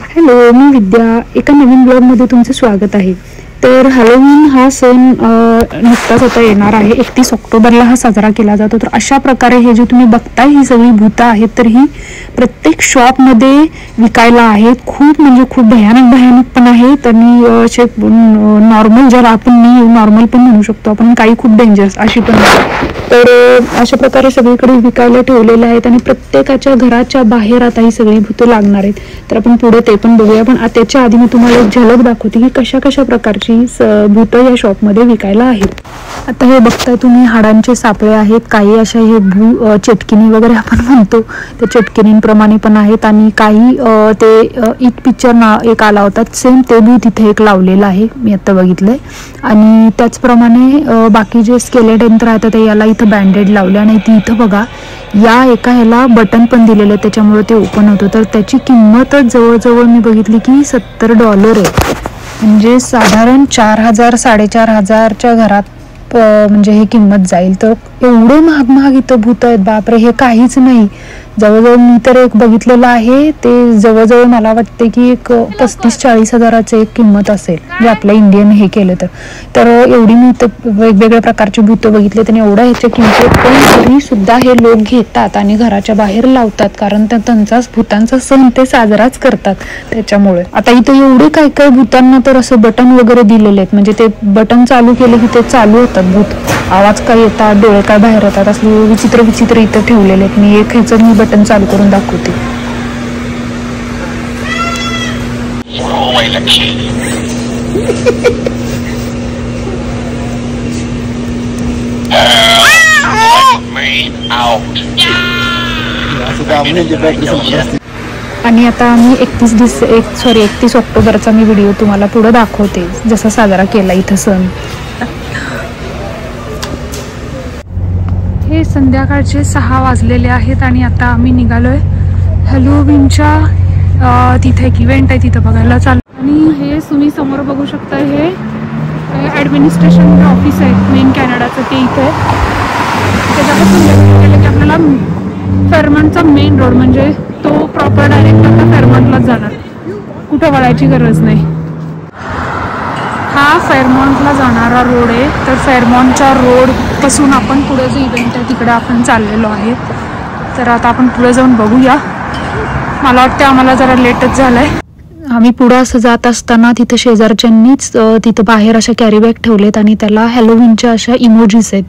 Hello, मी विद्या. एका नवीन ब्लॉगमध्ये तुमचं स्वागत आहे. तर हॅलोवीन हा सण नुकताच आता येणार आहे. 31 ऑक्टोबरला हा साजरा केला जातो. तर अशा प्रकारे हे जे तुम्ही बघताय ही सगळी भूतं आहेत, तर ही प्रत्येक शॉपमध्ये विकायला आहेत. खूप म्हणजे खूप भयानक पण आहेत आणि असे नॉर्मल, जर आपण नॉर्मल पण म्हणू शकतो आपण, काही खूप डेंजरस अशी पण आहेत. तर अशा प्रकारे सगळीकडे विकायला ठेवलेले आहेत आणि प्रत्येकाच्या घराच्या बाहेर आता ही सगळी भूतं लागणार आहेत. तर आपण पुढे ते पण बघूया. पण त्याच्या आधी मी तुम्हाला एक झलक दाखवते की कशा प्रकारची भूतं या शॉपमध्ये विकायला आहेत. आता हे बघताय तुम्ही, हाडांचे सापळे आहेत. काही अशा हे चेटकिनी वगैरे आपण म्हणतो, त्या चेटकिनींप्रमाणे पण आहेत. आणि काही ते इट पिक्चर एक आला होता, सेम ते भूत इथे एक लावलेलं आहे, मी आता बघितलंय. आणि त्याचप्रमाणे बाकी जे स्केलेटन तर आहेत, याला इथं बँडेड लावले. आणि इथं बघा, या एका ह्याला बटन पण दिलेलं आहे, त्याच्यामुळे ते ओपन होतं. तर त्याची किंमतच जवळजवळ मी बघितली की $70 आहे. म्हणजे साधारण 4,000 4,500च्या घरात म्हणजे ही किंमत जाईल. तर एवढे महाग इथं भूत आहेत, बापरे, हे काहीच नाही. जवळजवळ मी तर एक बघितलेलं आहे, ते जवळजवळ मला वाटते की एक 35-40 हजाराचं एक किंमत असेल, जे आपल्या इंडियन हे केलं तर एवढी मी इथं वेगवेगळ्या प्रकारची भूतं बघितली. आणि एवढ्या ह्याच्या किंमत पण तरी सुद्धा हे लोक घेतात आणि घराच्या बाहेर लावतात, कारण त्यांचाच भूतांचा सण ते साजराच करतात त्याच्यामुळे. आता इथं एवढे काय भूतांना तर असं बटन वगैरे दिलेले आहेत, म्हणजे ते बटन चालू केले की ते चालू होतात भूत. आवाज काय येतात, डोळे काय बाहेर येतात, असले विचित्र इथं ठेवलेले आहेत. मी एक ह्याचं मी बटन चालू करून दाखवते. आणि आता मी 31 ऑक्टोबरचा मी व्हिडिओ तुम्हाला पुढे दाखवते, जसा साजरा केला इथं सण. हे संध्याकाळचे 6 वाजलेले आहेत आणि आता आम्ही निघालोय हॅलोवीनच्या तिथे एक इव्हेंट आहे, तिथं बघायला चालू. आणि हे तुम्ही समोर बघू शकता, हे ॲडमिनिस्ट्रेशन ऑफिस आहे मेन कॅनडाचं, ते इथे आहे. त्याच्यापासून केलं की आपल्याला फेरमॉन्टचा मेन रोड, म्हणजे तो प्रॉपर डायरेक्ट आता फेरमॉन्टलाच जाणार, कुठं वळायची गरज नाही. हा फेरमॉन्टला जाणारा रोड आहे. तर फेरमॉन्टच्या रोडपासून आपण पुढे जो इव्हेंट आहे तिकडे आपण चाललेलो आहे. तर आता आपण पुढे जाऊन बघूया. मला वाटतं आम्हाला जरा लेटच झालं आहे. आम्ही पुढं असं जात असताना तिथं शेजारच्यांनीच तिथं बाहेर अशा कॅरीबॅग ठेवलेत आणि त्याला हॅलोवीनच्या अशा इमोजीस आहेत,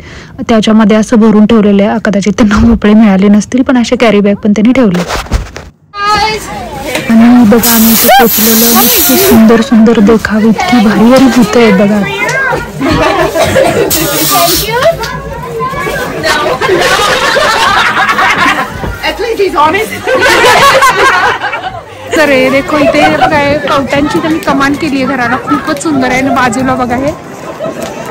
त्याच्यामध्ये असं भरून ठेवलेलं आहे. कदाचित त्यांना भोपळे मिळाले नसतील, पण अशा कॅरीबॅग पण त्यांनी ठेवले. आणि बघा, आम्ही इथे पोचलेलो. सुंदर देखाव, इतकी भारी भूतं आहेत बघा. तर हे देखो, इथे बघा कवट्यांची त्यांनी कमान केली आहे घराला, खूपच सुंदर आहे. आणि बाजूला बघा हे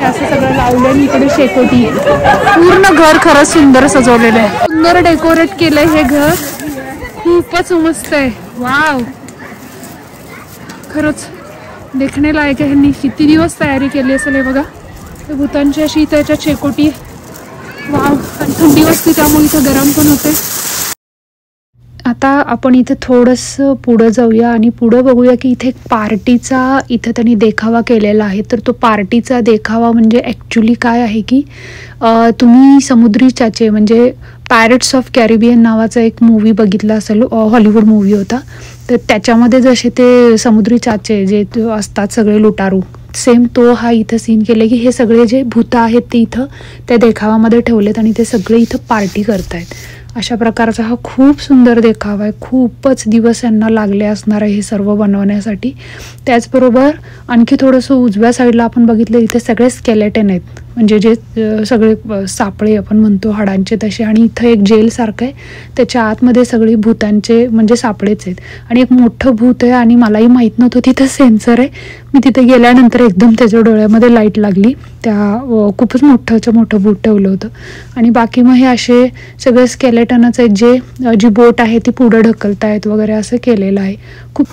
असं सगळं लावलं आणि इकडे शेकोटी. पूर्ण घर खरंच सुंदर सजवलेलं आहे, सुंदर डेकोरेट केलंय हे घर, खूपच मस्त आहे. वाव, खरंच देखणे लायक आहे. ह्यांनी किती दिवस तयारी केली असेल. हे बघा, भूतांची अशी त्याच्या शेकोटी. वाव, आणि थंडी वाजते त्यामुळे इथं गरम पण होते. आता आपण इथं थोडंसं पुढं जाऊया आणि पुढं बघूया की इथे पार्टीचा इथं त्यांनी देखावा केलेला आहे. तर तो पार्टीचा देखावा म्हणजे ॲक्च्युली काय आहे की तुम्ही समुद्री चाचे म्हणजे पायरेट्स ऑफ कॅरिबियन नावाचा एक मूवी बघितला असेल, हॉलिवूड मूवी होता. तर त्याच्यामध्ये जसे ते समुद्री चाचे जे असतात सगळे लुटारू, सेम तो हा इथं सीन केले की हे सगळे जे भूतं आहेत ते इथं त्या देखावामध्ये ठेवलेत आणि ते सगळे इथं पार्टी करतायत. अशा प्रकारचा हा खूप सुंदर देखावा आहे. खूपच दिवस यांना लागले असणार आहे हे सर्व बनवण्यासाठी. त्याचबरोबर आणखी थोडंसं उजव्या साईडला आपण बघितलं, इथे सगळे स्केलेटन आहेत, म्हणजे जे सगळे सापळे आपण म्हणतो हाडांचे तसे. आणि इथं एक जेलसारखं आहे, त्याच्या आतमध्ये सगळी भूतांचे म्हणजे सापळेच आहेत. आणि एक मोठं भूत आहे आणि मलाही माहीत नव्हतं तिथं सेन्सर आहे. मी तिथे गेल्यानंतर एकदम त्याच्या डोळ्यामध्ये लाईट लागली. त्या खूपच मोठं भूत ठेवलं होतं. आणि बाकी मग हे असे सगळे स्केलेटनच आहेत, जी बोट आहे ती पुढं ढकलतायत वगैरे असं केलेलं आहे खूप.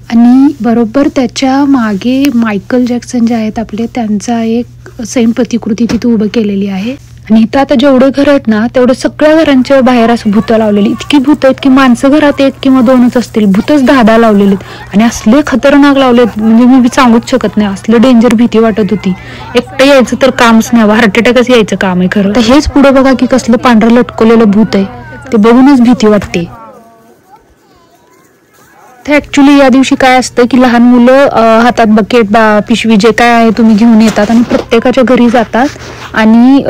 आणि बरोबर त्याच्या मागे मायकल जॅक्सन जे आहेत आपले, त्यांचा एक सेम प्रतिकृती तिथे उभं केलेली आहे. आणि इथं आता जेवढे घर आहेत ना तेवढे सगळ्या घरांच्या बाहेर असं भूतं लावलेली, इतकी भूतं आहेत की माणसं घरात 1 किंवा 2च असतील, भूतच 10 लावलेले आणि असले खतरनाक लावलेत म्हणजे मी सांगूच शकत नाही, असलं डेंजर भीती वाटत होती. एकटं यायचं तर कामच नाही, हार्ट अटॅकच यायचं काम आहे खरं. तर हेच पुढे बघा की कसलं पांढरं लटकवलेलं भूत आहे, ते बघूनच भीती वाटते. तर ऍक्च्युली या दिवशी काय असतं की लहान मुलं हातात बकेट पिशवी जे काय आहे तुम्ही घेऊन येतात आणि प्रत्येकाच्या घरी जातात आणि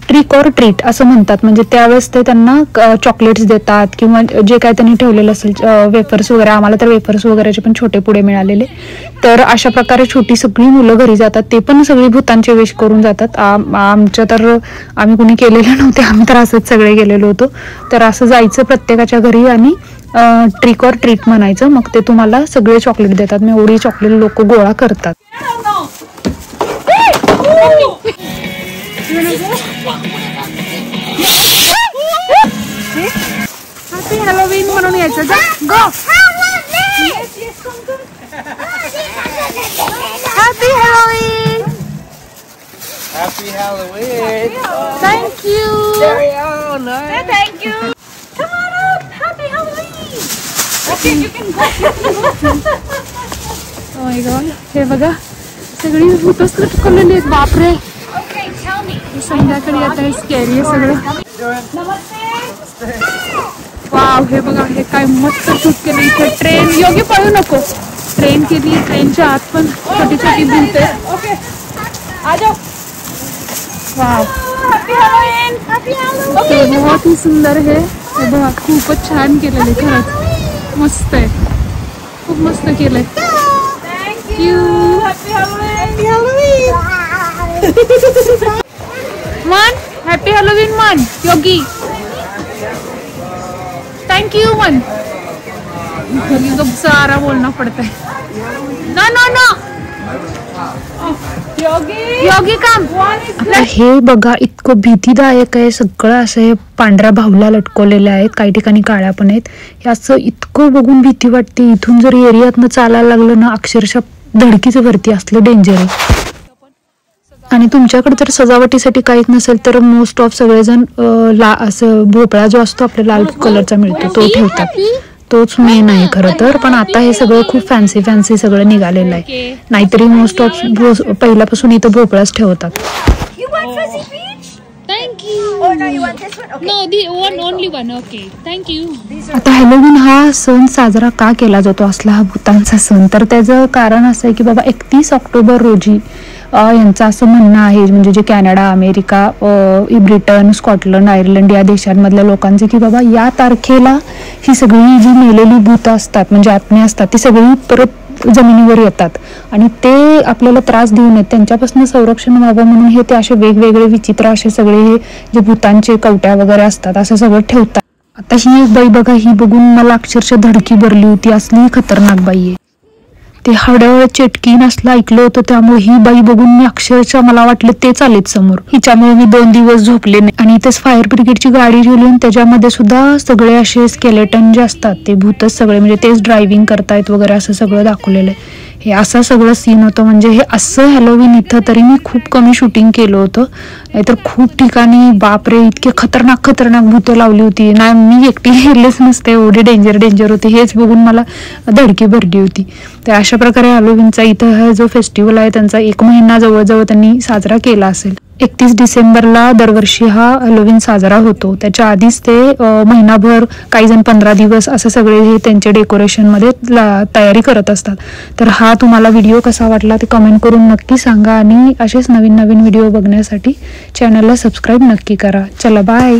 ट्रिक ऑर ट्रीट असं म्हणतात. म्हणजे त्यावेळेस ते त्यांना चॉकलेट्स देतात किंवा जे काय त्यांनी ठेवलेलं असेल वेफर्स वगैरे, आम्हाला तर वेफर्स वगैरेचे पण छोटे पुडे मिळालेले. तर अशा प्रकारे छोटी सगळी मुलं घरी जातात, ते पण सगळी भूतांचे वेश करून जातात. आमच्या तर आम्ही कुणी केलेलं नव्हते, आम्ही तर असंच सगळे गेलेलो होतो. तर असं जायचं प्रत्येकाच्या घरी आणि ट्रिक ऑर ट्रीट म्हणायचं, मग ते तुम्हाला सगळे चॉकलेट देतात. मग एवढी चॉकलेट लोक गोळा करतात. हॅपी हॅलोवीन म्हणून यायचं. जा go. Happy Halloween. Happy Halloween. Thank you. Carry on. Thank you. Come on up. Happy Halloween. Okay, you can go. Oh my God. हे बघा सगळी भूतच लटकवलेली आहेत. बापरे. Okay, tell me. संध्याकाळी आता हे स्कॅरी आहे सगळं. Namaste. वाव, हे बघा हे काय मस्त शूट केलं. इथे ट्रेन, योगी पळू नको, ट्रेन केली. ट्रेनच्या आत पण छोटी छोटी भूत आहेत. Okay. आजो. Wow, Happy Halloween. Happy Halloween. बहुत ही सुंदर हे बघा, खूपच छान केलेलं आहे खरंच, मस्त आहे, खूप मस्त केलंय. Thank you. Happy Halloween. Happy Halloween. मन हॅपी हॅलोवीन मन. योगी थैंक यू मन. योगी को सारा बोलना पड़ता है. ना ना ना योगी काम. हे बघा इतकं भीतीदायक आहे सगळं. असं हे पांढऱ्या भावला लटकवलेल्या आहेत, काही ठिकाणी काळ्या पण आहेत. हे असं इतकं बघून भीती वाटते. इथून जर एरियातनं चालायला लागलं ना अक्षरशः धडकीचं वरती, असलं डेंजर आहे. आणि तुमच्याकडे जर सजावटीसाठी काहीच नसेल तर मोस्ट ऑफ सगळेजण असं भोपळा जो असतो आपल्या लाल कलरचा मिळतो तो ठेवतात. तोच मेन आहे खरं तर. पण आता हे सगळं खूप फॅन्सी सगळं निघालेलं आहे. नाहीतरी मोस्ट ऑफ पहिल्यापासून इथं भोपळाच ठेवतात. You want Fuzzy Peach? Thank you. Oh no, you want this one? Okay. No, the one only one. Okay, thank you. आता हॅलोवीन हा सण साजरा का केला जातो, असला हा भूतांचा सण, तर त्याचं कारण असं आहे की बाबा 31 ऑक्टोबर रोजी यांचं असं म्हणणं आहे, म्हणजे जे Canada, America, Britain, Scotland, Ireland या देशांमधल्या लोकांचे, की बाबा या तारखेला ही सगळी जी मेलेली भूतं असतात म्हणजे आत्मे असतात ती सगळी परत जमिनीवर येतात आणि ते आपल्याला त्रास देऊ नयेत, त्यांच्यापासून संरक्षण व्हावं म्हणून हे ते असे वेगवेगळे विचित्र असे सगळे हे जे भूतांचे कवट्या वगैरे असतात असं सगळं ठेवतात. आता ही एक बाई बघा, ही बघून मला अक्षरशः धडकी भरली होती. असली खतरनाक बाई आहे. ते हडळ चेटकीन असलं ऐकलं होतं, त्यामुळे ही बाई बघून मी अक्षरशः मला वाटलं तेच आलेत समोर. हिच्यामुळे मी 2 दिवस झोपले नाही. आणि इथेच फायर ब्रिगेडची गाडी ठेवली आणि त्याच्यामध्ये सुद्धा सगळे असे स्केलेटन जे असतात ते भूतच सगळे, म्हणजे तेच ड्रायव्हिंग करतायत वगैरे असं सगळं दाखवलेलं आहे. हे असं सगळं सीन होतं. म्हणजे हे असं हॅलोवीन इथं तरी मी खूप कमी शूटिंग केलं होतं, नाहीतर खूप ठिकाणी बापरे इतके खतरनाक भूतं लावली होती ना. मी एकटी गेलेच नसते, एवढे डेंजर होते. हेच बघून मला धडकी भरली होती. तर अशा प्रकारे हॅलोवीनचा इथं हा जो फेस्टिवल आहे त्यांचा 1 महिना जवळजवळ त्यांनी साजरा केला असेल. 31 डिसेंबरला दरवर्षी हा हॅलोवीन साजरा होतो. त्याच्या आधीच ते महिनाभर, काही जण 15 दिवस असं सगळे हे त्यांचे डेकोरेशनमध्ये तयारी करत असतात. तर हा तुम्हाला व्हिडिओ कसा वाटला ते कमेंट करून नक्की सांगा आणि असेच नवीन व्हिडिओ बघण्यासाठी चॅनलला सबस्क्राईब नक्की करा. चला बाय.